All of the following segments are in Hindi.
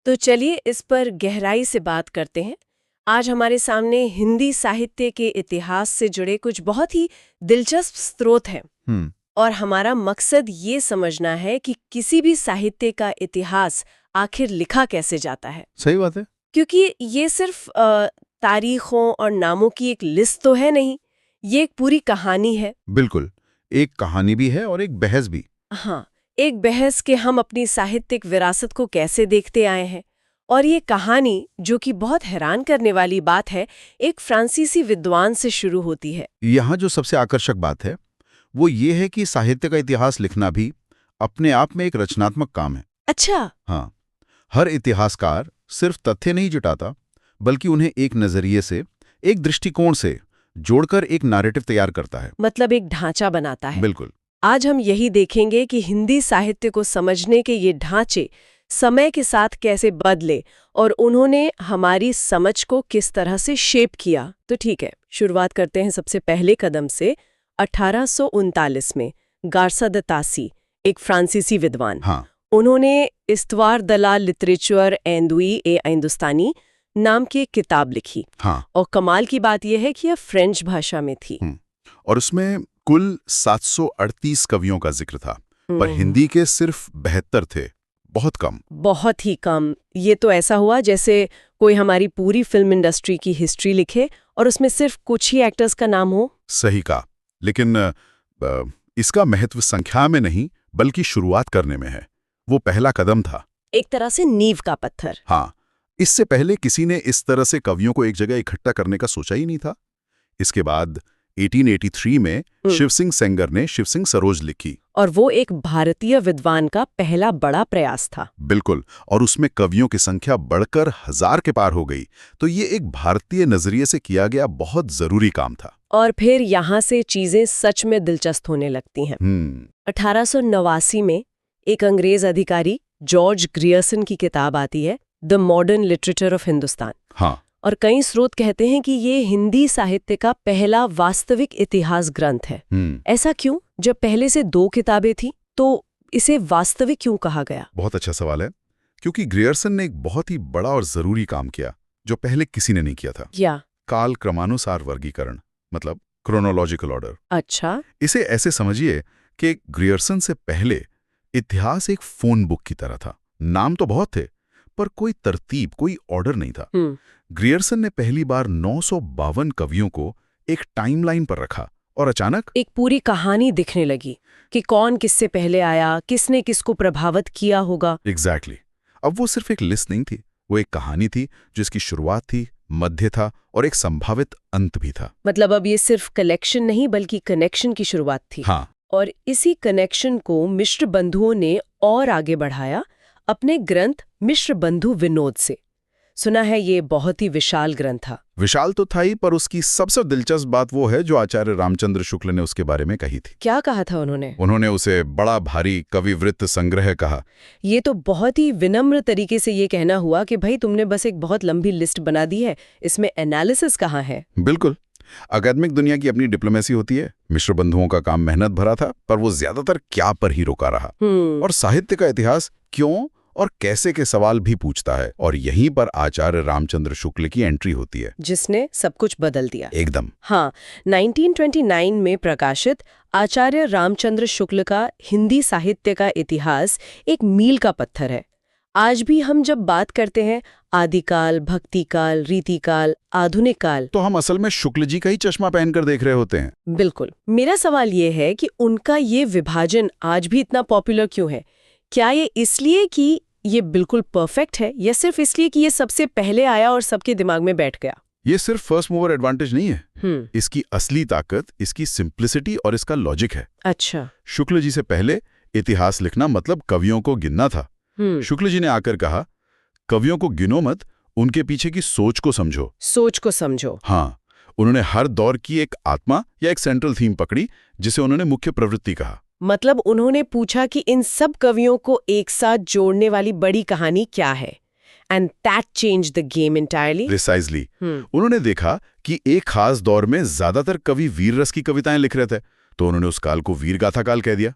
तो चलिए इस पर गहराई से बात करते हैं। आज हमारे सामने हिंदी साहित्य के इतिहास से जुड़े कुछ बहुत ही दिलचस्प स्रोत हैं। और हमारा मकसद ये समझना है कि किसी भी साहित्य का इतिहास आखिर लिखा कैसे जाता है। सही बात है। क्योंकि ये सिर्फ तारीखों और नामों की एक लिस्ट तो है नहीं, ये एक पूरी कहानी है। बिल्कुल, एक कहानी भी है और एक बहस भी। हाँ, एक बहस के हम अपनी साहित्यिक विरासत को कैसे देखते आए हैं। और ये कहानी, जो कि बहुत हैरान करने वाली बात है, एक फ्रांसीसी विद्वान से शुरू होती है। यहाँ जो सबसे आकर्षक बात है वो ये है कि साहित्य का इतिहास लिखना भी अपने आप में एक रचनात्मक काम है। अच्छा। हाँ, हर इतिहासकार सिर्फ तथ्य नहीं जुटाता, बल्कि उन्हें एक नजरिए से, एक दृष्टिकोण से जोड़कर एक नैरेटिव तैयार करता है। मतलब एक ढांचा बनाता है। बिल्कुल। आज हम यही देखेंगे कि हिंदी साहित्य को समझने के ये ढांचे समय के साथ कैसे बदले और उन्होंने हमारी समझ को किस तरह से शेप किया। तो ठीक है, शुरुआत करते हैं सबसे पहले कदम से। 1839 में गार्सा द तासी, एक फ्रांसीसी विद्वान, हाँ। उन्होंने इस्तवार दला लिटरेचर एंदुई ए हिंदुस्तानी नाम की एक किताब लिखी। हाँ। और कमाल की बात यह है कि यह फ्रेंच भाषा में थी। और उसमें कुल 738 कवियों का जिक्र था, पर हिंदी के सिर्फ 72 थे। बहुत कम। बहुत ही कम। ये तो ऐसा हुआ जैसे कोई हमारी पूरी फिल्म इंडस्ट्री की हिस्ट्री लिखे और उसमें सिर्फ कुछ ही एक्टर्स का नाम हो। सही कहा, लेकिन इसका महत्व संख्या में नहीं बल्कि शुरुआत करने में है। वो पहला कदम था, एक तरह से नींव का पत्थर। हाँ, इससे पहले किसी ने इस तरह से कवियों को एक जगह इकट्ठा करने का सोचा ही नहीं था। इसके बाद 1883 में शिव सिंह सेंगर ने शिव सिंह सरोज लिखी, और वो एक भारतीय विद्वान का पहला बड़ा प्रयास था। बिल्कुल, और उसमें कवियों की संख्या बढ़कर 1000 के पार हो गई। तो ये एक भारतीय नजरिए से किया गया बहुत जरूरी काम था। और फिर यहाँ से चीजें सच में दिलचस्प होने लगती हैं। 1889 में एक अंग्रेज अधिकारी जॉर्ज ग्रियर्सन की किताब आती है, the modern literature of Hindustan. हाँ। और कई स्रोत कहते हैं कि ये हिंदी साहित्य का पहला वास्तविक इतिहास ग्रंथ है। ऐसा क्यों? जब पहले से 2 किताबें थी तो इसे वास्तविक क्यों कहा गया? बहुत अच्छा सवाल है, क्योंकि ग्रियर्सन ने एक बहुत ही बड़ा और जरूरी काम किया जो पहले किसी ने नहीं किया था। क्या? काल क्रमानुसार वर्गीकरण, मतलब क्रोनोलॉजिकल ऑर्डर। अच्छा। इसे ऐसे समझिए कि ग्रियर्सन से पहले इतिहास एक फोन बुक की तरह था। नाम तो बहुत थे, पर कोई तरतीब, कोई ऑर्डर नहीं था। ग्रियर्सन ने पहली बार 952 कवियों को एक टाइमलाइन पर रखा और अचानक एक पूरी कहानी दिखने लगी कि कौन किससे पहले आया, किसने किसको प्रभावित किया होगा। एग्जैक्टली। अब वो सिर्फ एक लिस्ट नहीं थी, वो एक कहानी थी जिसकी शुरुआत थी, मध्य था और एक संभावित अंत भी था। मतलब अब ये सिर्फ कलेक्शन नहीं बल्कि कनेक्शन की शुरुआत थी। हाँ। और इसी कनेक्शन को मिश्र बंधुओं ने और आगे बढ़ाया अपने ग्रंथ मिश्र बंधु विनोद से। सुना है ये बहुत ही विशाल ग्रंथ था। विशाल तो था ही, पर उसकी सबसे दिलचस्प बात वो है जो आचार्य रामचंद्र शुक्ल ने उसके बारे में कही थी। क्या कहा था उन्होंने? उन्होंने उसे बड़ा भारी कविवृत्त संग्रह कहा। ये तो बहुत ही विनम्र तरीके से ये कहना हुआ कि भाई तुमने बस एक बहुत लंबी लिस्ट बना दी है, इसमें एनालिसिस कहाँ है? बिल्कुल। अकादमिक दुनिया की अपनी डिप्लोमेसी होती है। मिश्र बंधुओं का काम मेहनत भरा था, पर वो ज्यादातर क्या पर ही रोका रहा। और साहित्य का इतिहास क्यों और कैसे के सवाल भी पूछता है, और यहीं पर आचार्य रामचंद्र शुक्ल की एंट्री होती है, जिसने सब कुछ बदल दिया। एकदम। हाँ, 1929 में प्रकाशित आचार्य रामचंद्र शुक्ल का हिंदी साहित्य का इतिहास एक मील का पत्थर है। आज भी हम जब बात करते हैं आदिकाल, भक्तिकाल, रीतिकाल, आधुनिक काल, तो हम असल में शुक्ल जी का ही चश्मा पहनकर देख रहे होते हैं। बिल्कुल। मेरा सवाल ये है कि उनका ये विभाजन आज भी इतना पॉपुलर क्यों है? क्या ये इसलिए कि ये बिल्कुल परफेक्ट है, या सिर्फ इसलिए कि ये सबसे पहले आया और सबके दिमाग में बैठ गया? ये सिर्फ फर्स्ट मूवर एडवांटेज नहीं है। इसकी असली ताकत इसकी सिंप्लिसिटी और इसका लॉजिक है। अच्छा। शुक्ल जी से पहले इतिहास लिखना मतलब कवियों को गिनना था। शुक्ल जी ने आकर कहा, कवियों को गिनो मत, उनके पीछे की सोच को समझो। सोच को समझो। हाँ, उन्होंने हर दौर की एक आत्मा या एक सेंट्रल थीम पकड़ी, जिसे उन्होंने मुख्य प्रवृत्ति कहा। मतलब उन्होंने पूछा कि इन सब कवियों को एक साथ जोड़ने वाली बड़ी कहानी क्या है। And that changed the game entirely. Precisely. उन्होंने देखा कि एक खास दौर में ज्यादातर कवि वीर रस की कविताएं लिख रहे थे, तो उन्होंने उस काल को वीर गाथा काल कह दिया।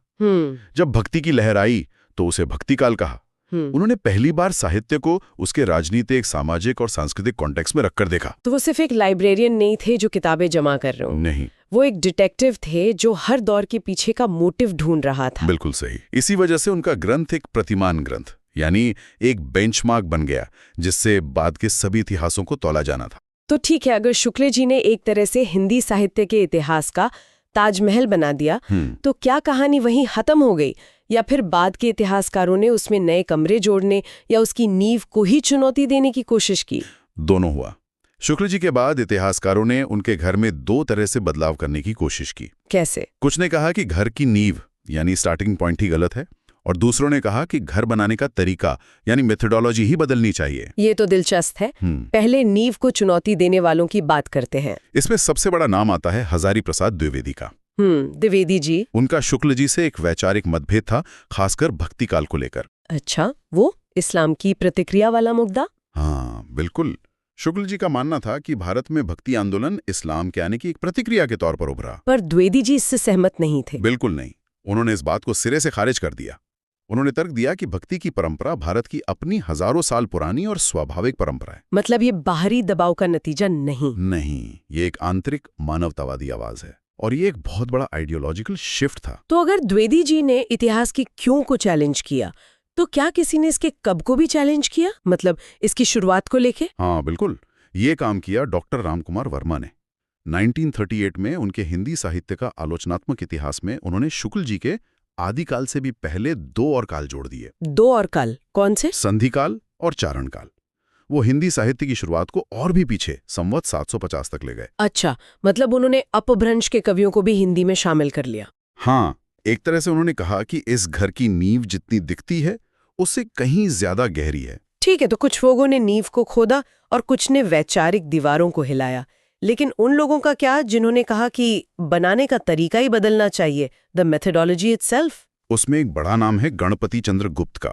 जब भक्ति की लहर आई तो उसे भक्ति काल कहा। उन्होंने पहली बार साहित्य को उसके राजनीतिक, सामाजिक और सांस्कृतिक कॉन्टेक्स्ट में रखकर देखा। तो वो सिर्फ एक लाइब्रेरियन नहीं थे जो किताबें जमा कर रहे हो, नहीं, वो एक डिटेक्टिव थे जो हर दौर के पीछे का मोटिव ढूंढ रहा था। बिल्कुल सही। इसी वजह से उनका ग्रंथ एक प्रतिमान ग्रंथ, यानी एक बेंचमार्क बन गया जिससे बाद के सभी इतिहासों को तौला जाना था। तो ठीक है, अगर शुक्ल जी ने एक तरह से हिंदी साहित्य के इतिहास का ताजमहल बना दिया, तो क्या कहानी वहीं खत्म हो गई, या फिर बाद के इतिहासकारों ने उसमें नए कमरे जोड़ने या उसकी नींव को ही चुनौती देने की कोशिश की? दोनों हुआ। शुक्ल जी के बाद इतिहासकारों ने उनके घर में दो तरह से बदलाव करने की कोशिश की। कैसे? कुछ ने कहा कि घर की नींव यानी स्टार्टिंग पॉइंट ही गलत है, और दूसरों ने कहा कि घर बनाने का तरीका यानी मेथोडोलॉजी ही बदलनी चाहिए। ये तो दिलचस्प है। पहले नींव को चुनौती देने वालों की बात करते हैं। इसमें सबसे बड़ा नाम आता है हजारी प्रसाद द्विवेदी का। द्विवेदी जी। उनका शुक्ल जी से एक वैचारिक मतभेद था, खासकर भक्ति काल को लेकर। अच्छा, वो इस्लाम की प्रतिक्रिया वाला मुद्दा? हाँ बिल्कुल। शुक्ल जी का मानना था कि भारत में भक्ति आंदोलन इस्लाम के आने की एक प्रतिक्रिया के तौर पर उभरा। पर द्विवेदी जी इससे सहमत नहीं थे। बिल्कुल नहीं, उन्होंने इस बात को सिरे से खारिज कर दिया। उन्होंने तर्क दिया कि भक्ति की परंपरा भारत की अपनी हजारों साल पुरानी और स्वाभाविक परंपरा है। मतलब ये बाहरी दबाव का नतीजा नहीं, ये एक आंतरिक मानवतावादी आवाज है, और ये एक बहुत बड़ा आइडियोलॉजिकल शिफ्ट था। तो अगर द्विवेदी जी ने इतिहास की क्यों को चैलेंज किया, तो क्या किसी ने इसके कब को भी चैलेंज किया, मतलब इसकी शुरुआत को लेके? हाँ बिल्कुल, ये काम किया डॉक्टर रामकुमार वर्मा ने। 1938 में उनके हिंदी साहित्य का आलोचनात्मक इतिहास में उन्होंने शुक्ल जी के आदिकाल से भी पहले दो और काल जोड़ दिए। दो और काल कौन से? संधिकाल और चारण काल। वो हिंदी साहित्य की शुरुआत को और भी पीछे संवत 750 तक ले गए। अच्छा, मतलब उन्होंने अपभ्रंश के कवियों को भी हिंदी में शामिल कर लिया। हाँ, एक तरह से उन्होंने कहा कि इस घर की नींव जितनी दिखती है उससे कहीं ज्यादा गहरी है। ठीक है, तो कुछ लोगों ने नींव को खोदा और कुछ ने वैचारिक दीवारों को हिलाया, लेकिन उन लोगों का क्या जिन्होंने कहा कि बनाने का तरीका ही बदलना चाहिए, द मेथोडोलॉजी इटसेल्फ? उसमें एक बड़ा नाम है गणपति चंद्र गुप्त का।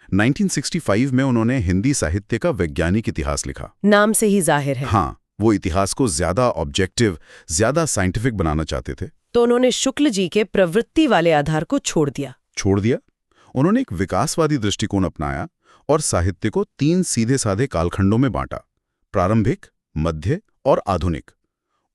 1965 में उन्होंने हिंदी साहित्य का वैज्ञानिक इतिहास लिखा। नाम से ही जाहिर है। हाँ, वो इतिहास को ज्यादा ऑब्जेक्टिव, ज्यादा साइंटिफिक बनाना चाहते थे। तो उन्होंने शुक्ल जी के प्रवृत्ति वाले आधार को छोड़ दिया। उन्होंने एक विकासवादी दृष्टिकोण अपनाया और साहित्य को 3 सीधे साधे कालखंडों में बांटा, प्रारंभिक, मध्य और आधुनिक।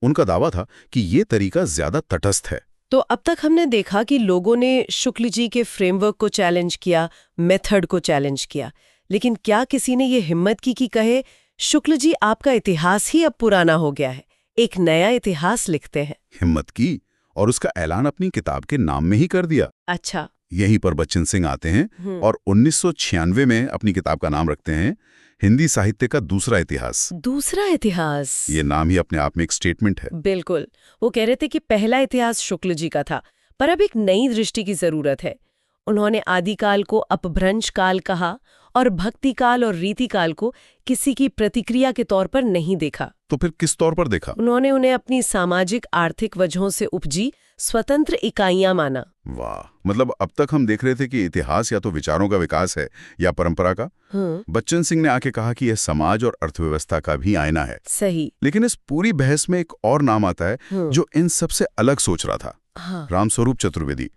उनका दावा था कि ये तरीका ज्यादा तटस्थ है। तो अब तक हमने देखा कि लोगों ने शुक्ल जी के फ्रेमवर्क को चैलेंज किया, मेथड को चैलेंज किया, लेकिन क्या किसी ने ये हिम्मत की कि कहे शुक्ल जी आपका इतिहास ही अब पुराना हो गया है, एक नया इतिहास लिखते हैं? हिम्मत की, और उसका ऐलान अपनी किताब के नाम में ही कर दिया। अच्छा, यहीं पर बच्चन सिंह आते हैं और 1996 में अपनी किताब का नाम रखते हैं हिंदी साहित्य का दूसरा इतिहास। दूसरा इतिहास, ये नाम ही अपने आप में एक स्टेटमेंट है। बिल्कुल। वो कह रहे थे कि पहला इतिहास शुक्ल जी का था, पर अब एक नई दृष्टि की जरूरत है। उन्होंने आदिकाल को अपभ्रंश काल कहा और भक्ति काल और रीति काल को किसी की प्रतिक्रिया के तौर पर नहीं देखा। तो फिर किस तौर पर देखा? उन्होंने उन्हें अपनी सामाजिक आर्थिक वजहों से उपजी स्वतंत्र इकाइयां माना। वाह, मतलब अब तक हम देख रहे थे कि इतिहास या तो विचारों का विकास है या परंपरा का। बच्चन सिंह ने आके कहा कि यह समाज और अर्थव्यवस्था का भी आईना है। सही। लेकिन इस पूरी बहस में एक और नाम आता है जो इन सबसे अलग सोच रहा था। रामस्वरूप चतुर्वेदी।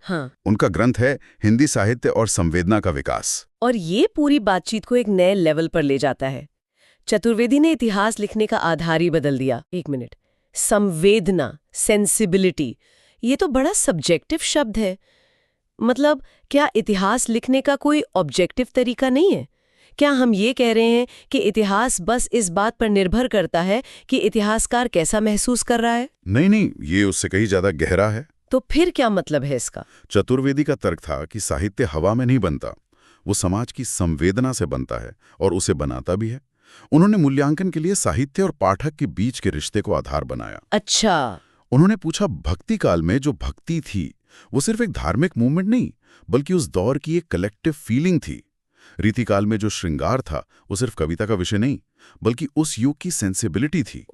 उनका ग्रंथ है हिंदी साहित्य और संवेदना का विकास, और ये पूरी बातचीत को एक नए लेवल पर ले जाता है। चतुर्वेदी ने इतिहास लिखने का आधार ही बदल दिया। एक मिनट, संवेदना, सेंसिबिलिटी, ये तो बड़ा सब्जेक्टिव शब्द है। मतलब क्या इतिहास लिखने का कोई ऑब्जेक्टिव तरीका नहीं है? क्या हम ये कह रहे हैं कि इतिहास बस इस बात पर निर्भर करता है कि इतिहासकार कैसा महसूस कर रहा है? नहीं, ये उससे कहीं ज्यादा गहरा है। तो फिर क्या मतलब है इसका? चतुर्वेदी का तर्क था कि साहित्य हवा में नहीं बनता, वो समाज की संवेदना से बनता है और उसे बनाता भी है। उन्होंने मूल्यांकन के लिए साहित्य और पाठक के बीच के रिश्ते को आधार बनाया। अच्छा। उन्होंने पूछा, भक्ति काल में जो भक्ति थी वो सिर्फ एक धार्मिक मूवमेंट नहीं, बल्कि उस दौर की एक कलेक्टिव फीलिंग थी। रीतिकाल में जो श्रृंगार था वो सिर्फ कविता का विषय नहीं, बल्कि उस युग की सेंसिबिलिटी थी।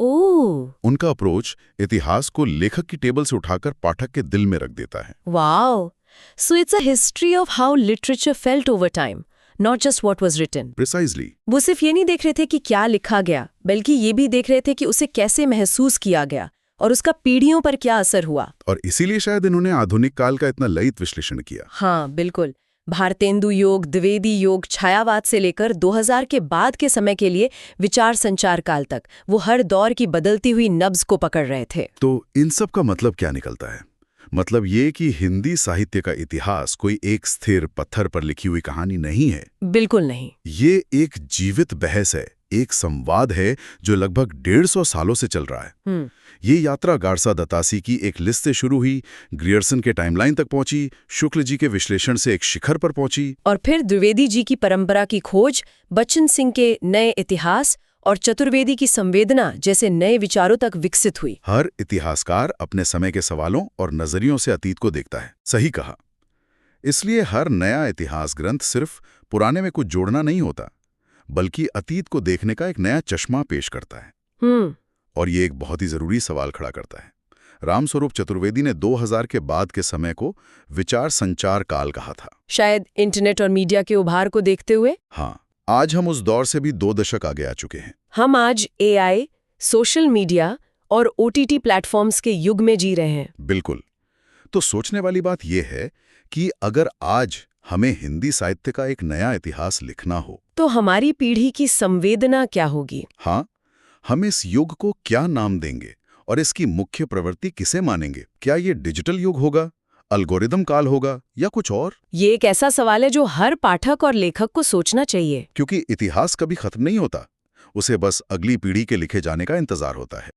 उनका अप्रोच इतिहास को लेखक की टेबल से उठाकर पाठक के दिल में रख देता है। Wow, so it's a history of how literature felt over time, not just what was written. Precisely. वो सिर्फ ये नहीं देख रहे थे कि क्या लिखा गया, बल्कि ये भी देख रहे थे कि उसे कैसे महसूस किया गया और उसका पीढ़ियों पर क्या असर हुआ। और इसीलिए शायद इन्होंने आधुनिक काल का इतना ललित विश्लेषण किया। हाँ बिल्कुल, भारतेंदु योग, द्विवेदी योग, छायावाद से लेकर 2000 के बाद के समय के लिए विचार संचार काल तक वो हर दौर की बदलती हुई नब्ज को पकड़ रहे थे। तो इन सब का मतलब क्या निकलता है? मतलब ये कि हिंदी साहित्य का इतिहास कोई एक स्थिर पत्थर पर लिखी हुई कहानी नहीं है। बिल्कुल नहीं। ये एक जीवित बहस है, एक संवाद है जो लगभग 150 सालों से चल रहा है। ये यात्रा गारसा दत्तासी की एक लिस्ट से शुरू हुई, ग्रियर्सन के टाइमलाइन तक पहुंची, शुक्ल जी के विश्लेषण से एक शिखर पर पहुंची, और फिर द्विवेदी जी की परंपरा की खोज, बच्चन सिंह के नए इतिहास और चतुर्वेदी की संवेदना जैसे नए विचारों तक विकसित हुई। हर इतिहासकार अपने समय के सवालों और नजरियों से अतीत को देखता है। सही कहा। इसलिए हर नया इतिहास ग्रंथ सिर्फ पुराने में कुछ जोड़ना नहीं होता, बल्कि अतीत को देखने का एक नया चश्मा पेश करता है। और ये एक बहुत ही जरूरी सवाल खड़ा करता है। रामस्वरूप चतुर्वेदी ने 2000 के बाद के समय को विचार संचार काल कहा था। शायद इंटरनेट और मीडिया के उभार को देखते हुए। हाँ, आज हम उस दौर से भी 2 दशक आगे आ चुके हैं। हम आज AI, सोशल मीडिया और OTT प्लेटफॉर्म्स के युग में जी रहे हैं। बिल्कुल। तो सोचने वाली बात यह है कि अगर आज हमें हिंदी साहित्य का एक नया इतिहास लिखना हो, तो हमारी पीढ़ी की संवेदना क्या होगी? हाँ, हम इस युग को क्या नाम देंगे और इसकी मुख्य प्रवृत्ति किसे मानेंगे? क्या ये डिजिटल युग होगा, एल्गोरिदम काल होगा या कुछ और? ये एक ऐसा सवाल है जो हर पाठक और लेखक को सोचना चाहिए। क्योंकि इतिहास कभी खत्म नहीं होता, उसे बस अगली पीढ़ी के लिखे जाने का इंतजार होता है।